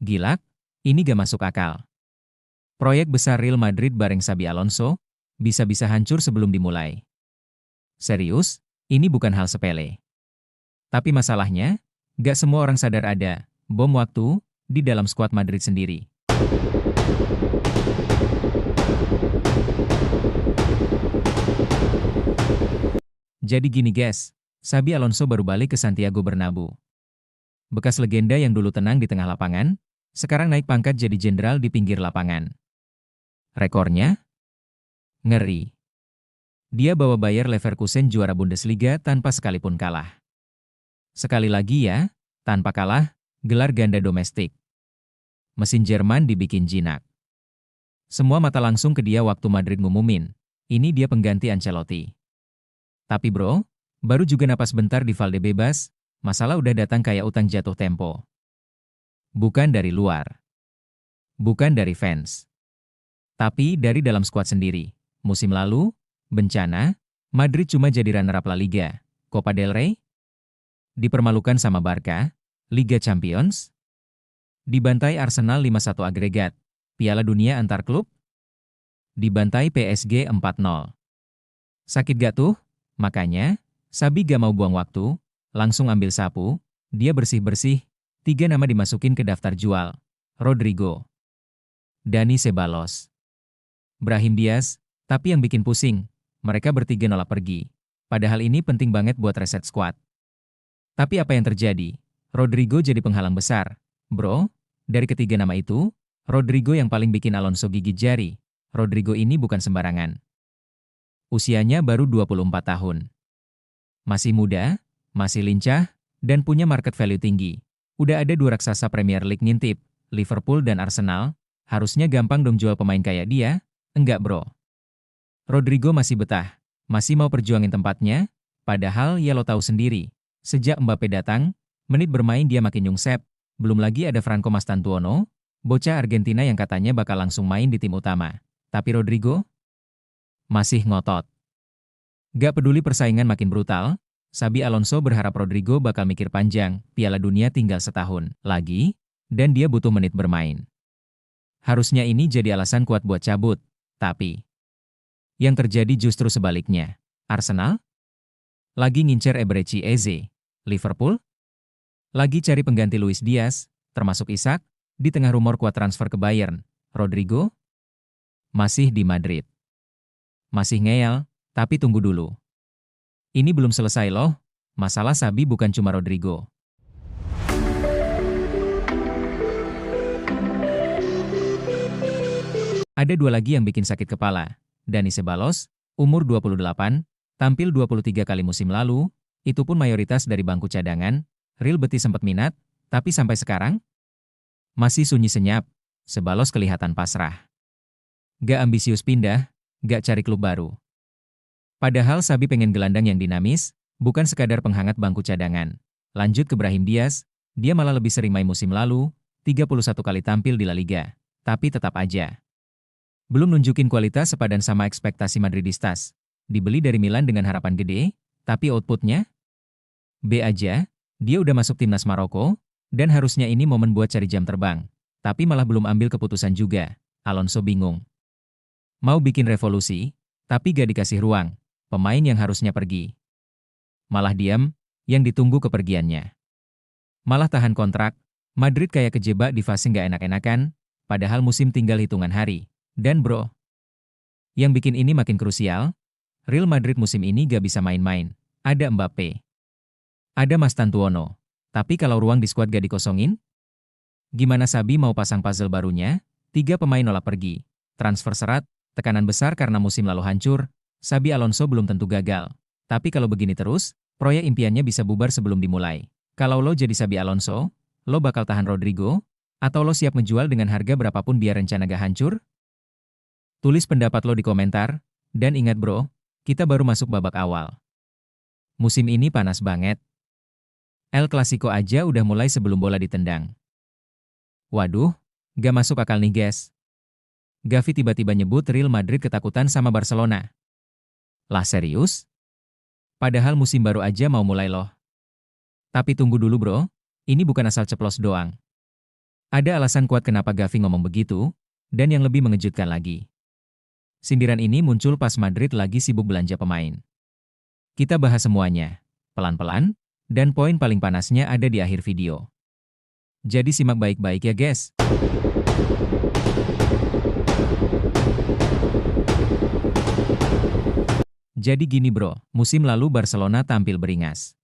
Gila, ini gak masuk akal. Proyek besar Real Madrid bareng Xabi Alonso, bisa-bisa hancur sebelum dimulai. Serius, ini bukan hal sepele. Tapi masalahnya, gak semua orang sadar ada bom waktu di dalam skuad Madrid sendiri. Jadi gini guys, Xabi Alonso baru balik ke Santiago Bernabeu. Bekas legenda yang dulu tenang di tengah lapangan, sekarang naik pangkat jadi jenderal di pinggir lapangan. Rekornya? Ngeri. Dia bawa Bayer Leverkusen juara Bundesliga tanpa sekalipun kalah. Sekali lagi ya, tanpa kalah, gelar ganda domestik. Mesin Jerman dibikin jinak. Semua mata langsung ke dia waktu Madrid ngumumin, ini dia pengganti Ancelotti. Tapi bro, baru juga napas bentar di Valdebebas, masalah udah datang kayak utang jatuh tempo. Bukan dari luar. Bukan dari fans. Tapi dari dalam skuad sendiri. Musim lalu, bencana, Madrid cuma jadi runner-up La Liga, Copa del Rey, dipermalukan sama Barca, Liga Champions, dibantai Arsenal 5-1 agregat, Piala Dunia antar klub, dibantai PSG 4-0. Sakit gak tuh? Makanya, Xabi gak mau buang waktu, langsung ambil sapu, dia bersih-bersih, 3 nama dimasukin ke daftar jual. Rodrigo, Dani Ceballos, Brahim Diaz, tapi yang bikin pusing, mereka bertiga nolak pergi. Padahal ini penting banget buat reset squad. Tapi apa yang terjadi? Rodrigo jadi penghalang besar. Bro, dari ketiga nama itu, Rodrigo yang paling bikin Alonso gigit jari. Rodrigo ini bukan sembarangan. Usianya baru 24 tahun. Masih muda, masih lincah, dan punya market value tinggi. Udah ada 2 raksasa Premier League ngintip, Liverpool dan Arsenal, harusnya gampang dong jual pemain kayak dia. Enggak bro. Rodrigo masih betah, masih mau perjuangin tempatnya, padahal ya lo tahu sendiri. Sejak Mbappe datang, menit bermain dia makin nyungsep, belum lagi ada Franco Mastantuono, bocah Argentina yang katanya bakal langsung main di tim utama. Tapi Rodrigo masih ngotot. Gak peduli persaingan makin brutal, Xabi Alonso berharap Rodrigo bakal mikir panjang, Piala Dunia tinggal setahun lagi, dan dia butuh menit bermain. Harusnya ini jadi alasan kuat buat cabut, tapi yang terjadi justru sebaliknya. Arsenal lagi ngincer Eberechi Eze. Liverpool lagi cari pengganti Luis Diaz, termasuk Isak, di tengah rumor kuat transfer ke Bayern. Rodrigo masih di Madrid. Masih ngeyel, tapi tunggu dulu. Ini belum selesai loh, masalah Xabi bukan cuma Rodrigo. Ada 2 lagi yang bikin sakit kepala. Dani Ceballos, umur 28, tampil 23 kali musim lalu, itu pun mayoritas dari bangku cadangan. Real Betis sempat minat, tapi sampai sekarang masih sunyi senyap. Ceballos kelihatan pasrah. Gak ambisius pindah, gak cari klub baru. Padahal Xabi pengen gelandang yang dinamis, bukan sekadar penghangat bangku cadangan. Lanjut ke Brahim Diaz, dia malah lebih sering main musim lalu, 31 kali tampil di La Liga. Tapi tetap aja belum nunjukin kualitas sepadan sama ekspektasi Madridistas. Dibeli dari Milan dengan harapan gede, tapi outputnya B aja. Dia udah masuk timnas Maroko, dan harusnya ini momen buat cari jam terbang. Tapi malah belum ambil keputusan juga. Alonso bingung. Mau bikin revolusi, tapi gak dikasih ruang. Pemain yang harusnya pergi malah diam, yang ditunggu kepergiannya. Malah tahan kontrak, Madrid kayak kejebak di fase gak enak-enakan, padahal musim tinggal hitungan hari. Dan bro, yang bikin ini makin krusial, Real Madrid musim ini gak bisa main-main. Ada Mbappe, ada Mastantuono, tapi kalau ruang di skuad gak dikosongin, gimana Xabi mau pasang puzzle barunya? 3 pemain nolak pergi, transfer serat, tekanan besar karena musim lalu hancur. Xabi Alonso belum tentu gagal. Tapi kalau begini terus, proyek impiannya bisa bubar sebelum dimulai. Kalau lo jadi Xabi Alonso, lo bakal tahan Rodrigo? Atau lo siap menjual dengan harga berapapun biar rencana gak hancur? Tulis pendapat lo di komentar, dan ingat bro, kita baru masuk babak awal. Musim ini panas banget. El Clasico aja udah mulai sebelum bola ditendang. Waduh, gak masuk akal nih guys. Gavi tiba-tiba nyebut Real Madrid ketakutan sama Barcelona. Lah serius? Padahal musim baru aja mau mulai loh. Tapi tunggu dulu bro, ini bukan asal ceplos doang. Ada alasan kuat kenapa Gavi ngomong begitu, dan yang lebih mengejutkan lagi. Sindiran ini muncul pas Madrid lagi sibuk belanja pemain. Kita bahas semuanya, pelan-pelan, dan poin paling panasnya ada di akhir video. Jadi simak baik-baik ya guys. Jadi gini bro, musim lalu Barcelona tampil beringas.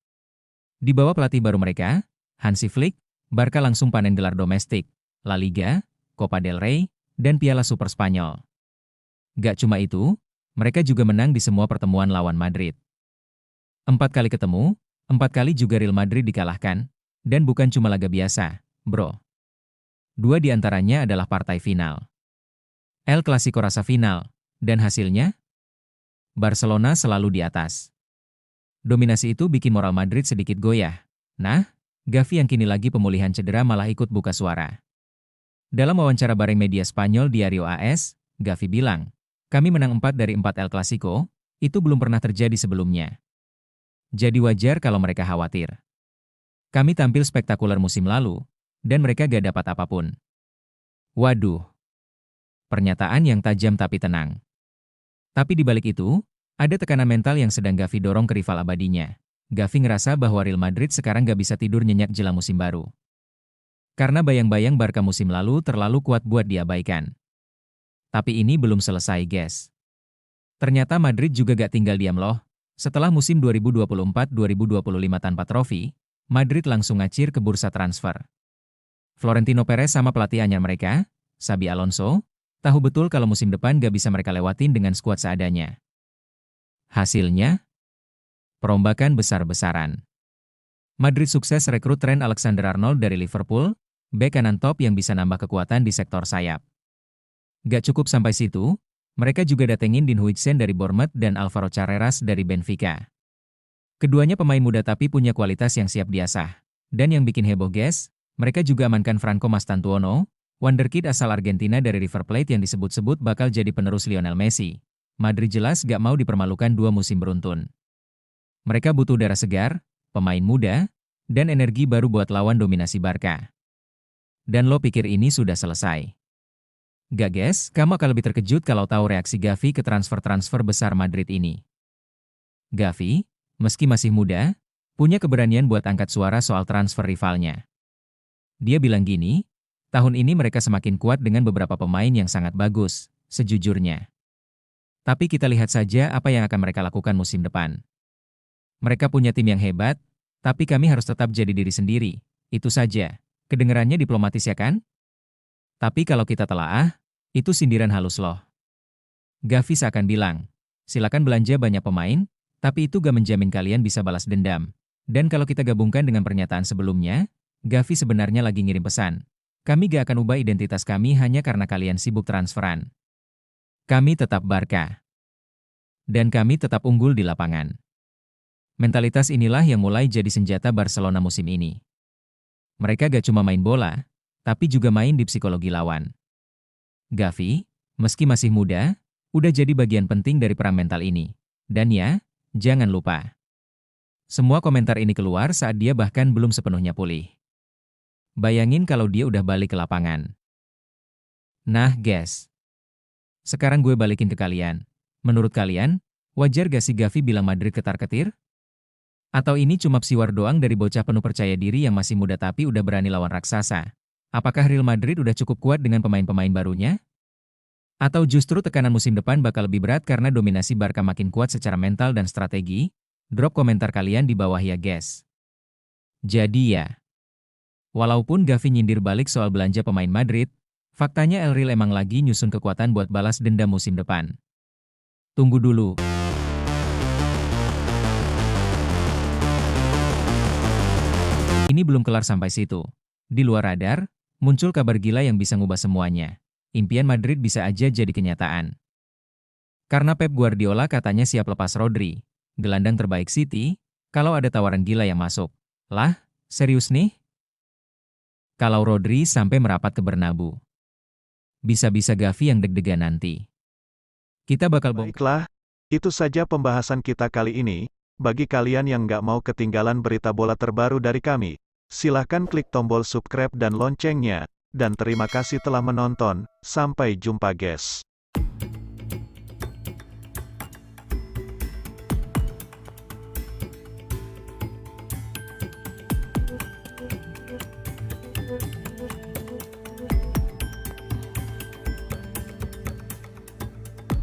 Di bawah pelatih baru mereka, Hansi Flick, Barca langsung panen gelar domestik, La Liga, Copa del Rey, dan Piala Super Spanyol. Gak cuma itu, mereka juga menang di semua pertemuan lawan Madrid. 4 kali ketemu, 4 kali juga Real Madrid dikalahkan, dan bukan cuma laga biasa, bro. 2 di antaranya adalah partai final. El Clasico rasa final, dan hasilnya? Barcelona selalu di atas. Dominasi itu bikin moral Madrid sedikit goyah. Nah, Gavi yang kini lagi pemulihan cedera malah ikut buka suara. Dalam wawancara bareng media Spanyol Diario AS, Gavi bilang, kami menang 4 dari 4 El Clasico, itu belum pernah terjadi sebelumnya. Jadi wajar kalau mereka khawatir. Kami tampil spektakuler musim lalu, dan mereka gak dapat apapun. Waduh. Pernyataan yang tajam tapi tenang. Tapi di balik itu, ada tekanan mental yang sedang Gavi dorong ke rival abadinya. Gavi ngerasa bahwa Real Madrid sekarang gak bisa tidur nyenyak jelang musim baru. Karena bayang-bayang Barca musim lalu terlalu kuat buat diabaikan. Tapi ini belum selesai guys. Ternyata Madrid juga gak tinggal diam loh. Setelah musim 2024-2025 tanpa trofi, Madrid langsung ngacir ke bursa transfer. Florentino Perez sama pelatih anyar mereka, Xabi Alonso, tahu betul kalau musim depan gak bisa mereka lewatin dengan skuad seadanya. Hasilnya? Perombakan besar-besaran. Madrid sukses rekrut Trent Alexander-Arnold dari Liverpool, bek kanan top yang bisa nambah kekuatan di sektor sayap. Gak cukup sampai situ, mereka juga datengin Dean Huijsen dari Bournemouth dan Alvaro Carreras dari Benfica. Keduanya pemain muda tapi punya kualitas yang siap diasah. Dan yang bikin heboh guys, mereka juga amankan Franco Mastantuono, wonderkid asal Argentina dari River Plate yang disebut-sebut bakal jadi penerus Lionel Messi. Madrid jelas gak mau dipermalukan 2 musim beruntun. Mereka butuh darah segar, pemain muda, dan energi baru buat lawan dominasi Barca. Dan lo pikir ini sudah selesai? Gak guys, kamu akan lebih terkejut kalau tahu reaksi Gavi ke transfer-transfer besar Madrid ini. Gavi, meski masih muda, punya keberanian buat angkat suara soal transfer rivalnya. Dia bilang gini, tahun ini mereka semakin kuat dengan beberapa pemain yang sangat bagus, sejujurnya. Tapi kita lihat saja apa yang akan mereka lakukan musim depan. Mereka punya tim yang hebat, tapi kami harus tetap jadi diri sendiri. Itu saja. Kedengarannya diplomatis ya kan? Tapi kalau kita telaah, itu sindiran halus loh. Gavi seakan bilang, silakan belanja banyak pemain, tapi itu gak menjamin kalian bisa balas dendam. Dan kalau kita gabungkan dengan pernyataan sebelumnya, Gavi sebenarnya lagi ngirim pesan. Kami gak akan ubah identitas kami hanya karena kalian sibuk transferan. Kami tetap Barca. Dan kami tetap unggul di lapangan. Mentalitas inilah yang mulai jadi senjata Barcelona musim ini. Mereka gak cuma main bola, tapi juga main di psikologi lawan. Gavi, meski masih muda, udah jadi bagian penting dari perang mental ini. Dan ya, jangan lupa. Semua komentar ini keluar saat dia bahkan belum sepenuhnya pulih. Bayangin kalau dia udah balik ke lapangan. Nah guys, sekarang gue balikin ke kalian. Menurut kalian, wajar gak sih Gavi bilang Madrid ketar-ketir? Atau ini cuma psiwar doang dari bocah penuh percaya diri yang masih muda tapi udah berani lawan raksasa? Apakah Real Madrid udah cukup kuat dengan pemain-pemain barunya? Atau justru tekanan musim depan bakal lebih berat karena dominasi Barca makin kuat secara mental dan strategi? Drop komentar kalian di bawah ya guys. Jadi ya, walaupun Gavi nyindir balik soal belanja pemain Madrid, faktanya El Real emang lagi nyusun kekuatan buat balas dendam musim depan. Tunggu dulu. Ini belum kelar sampai situ. Di luar radar, muncul kabar gila yang bisa ngubah semuanya. Impian Madrid bisa aja jadi kenyataan. Karena Pep Guardiola katanya siap lepas Rodri, gelandang terbaik City, kalau ada tawaran gila yang masuk. Lah, serius nih? Kalau Rodri sampai merapat ke Bernabeu. Bisa-bisa Gavi yang deg-degan nanti. Kita bakal Baiklah, itu saja pembahasan kita kali ini. Bagi kalian yang nggak mau ketinggalan berita bola terbaru dari kami, silahkan klik tombol subscribe dan loncengnya, dan terima kasih telah menonton. Sampai jumpa guys.